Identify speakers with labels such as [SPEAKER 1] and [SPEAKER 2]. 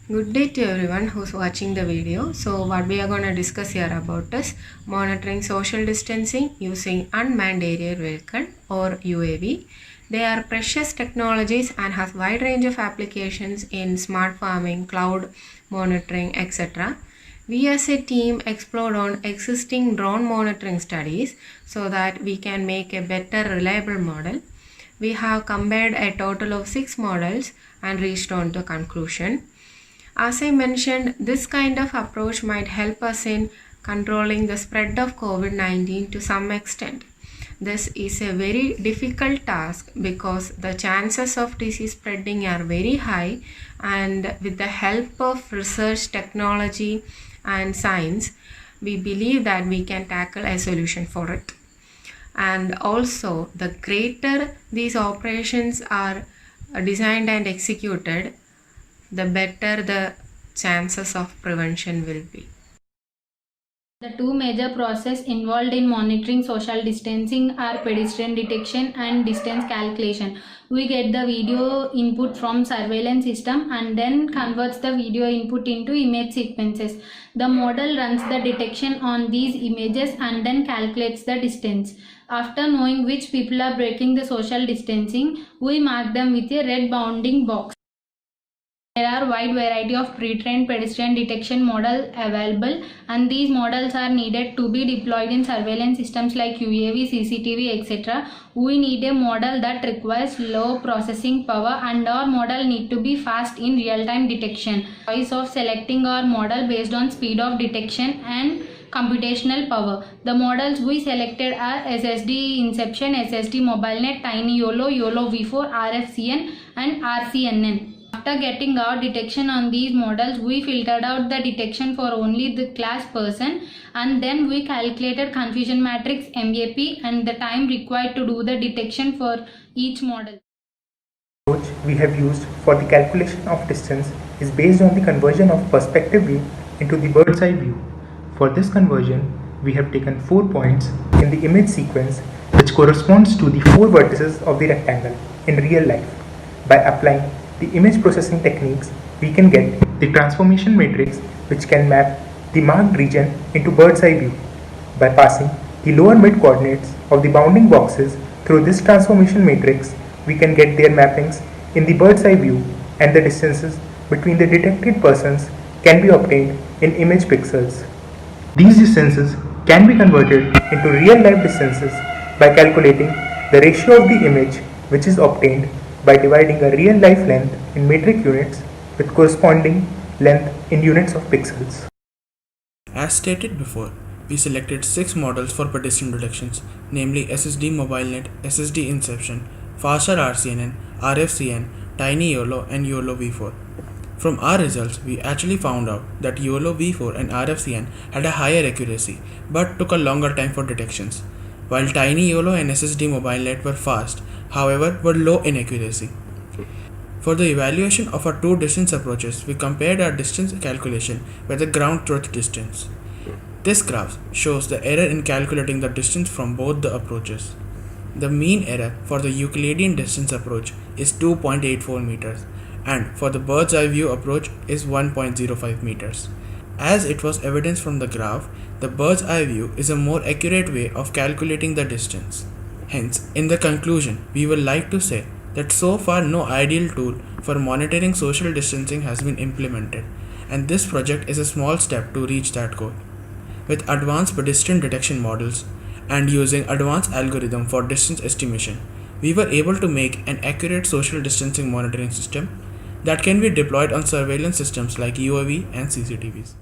[SPEAKER 1] Good day to everyone who's watching the video. So what we are going to discuss here about is monitoring social distancing using unmanned aerial vehicle or UAV. They are precious technologies and has wide range of applications in smart farming, cloud monitoring, etc. We as a team explored on existing drone monitoring studies so that we can make a better reliable model. We have compared a total of 6 models and reached on to conclusion. As I mentioned, this kind of approach might help us in controlling the spread of COVID-19 to some extent. This is a very difficult task because the chances of disease spreading are very high, and with the help of research, technology and science, we believe that we can tackle a solution for it. And also, the greater these operations are designed and executed, the better the chances of prevention will be.
[SPEAKER 2] The two major processes involved in monitoring social distancing are pedestrian detection and distance calculation. We get the video input from surveillance system and then converts the video input into image sequences. The model runs the detection on these images and then calculates the distance. After knowing which people are breaking the social distancing, we mark them with a red bounding box. There are a wide variety of pre-trained pedestrian detection models available, and these models are needed to be deployed in surveillance systems like UAV, CCTV, etc. We need a model that requires low processing power, and our model need to be fast in real-time detection. Choice of selecting our model based on speed of detection and computational power. The models we selected are SSD Inception, SSD MobileNet, Tiny YOLO, YOLO V4, RFCN and RCNN. After getting our detection on these models, we filtered out the detection for only the class person, and then we calculated confusion matrix MAP and the time required to do the detection for each model.
[SPEAKER 3] The approach we have used for the calculation of distance is based on the conversion of perspective view into the bird's eye view. For this conversion, we have taken 4 points in the image sequence which corresponds to the 4 vertices of the rectangle in real life. By applying the image processing techniques, we can get the transformation matrix which can map the marked region into bird's eye view. By passing the lower mid coordinates of the bounding boxes through this transformation matrix, we can get their mappings in the bird's eye view, and the distances between the detected persons can be obtained in image pixels. These distances can be converted into real life distances by calculating the ratio of the image which is obtained by dividing a real life length in metric units with corresponding length in units of pixels.
[SPEAKER 4] As stated before, we selected 6 models for pedestrian detections, namely SSD MobileNet, SSD Inception, Faster RCNN, RFCN, Tiny YOLO and YOLO V4. From our results, we actually found out that YOLO V4 and RFCN had a higher accuracy but took a longer time for detections, while Tiny YOLO and SSD MobileNet were fast, however were low in accuracy. For the evaluation of our 2 distance approaches, we compared our distance calculation with the ground truth distance. This graph shows the error in calculating the distance from both the approaches. The mean error for the Euclidean distance approach is 2.84 meters, and for the bird's eye view approach is 1.05 meters. As it was evident from the graph, the bird's eye view is a more accurate way of calculating the distance. Hence, in the conclusion, we would like to say that so far no ideal tool for monitoring social distancing has been implemented, and this project is a small step to reach that goal. With advanced pedestrian detection models and using advanced algorithm for distance estimation, we were able to make an accurate social distancing monitoring system that can be deployed on surveillance systems like UAV and CCTVs.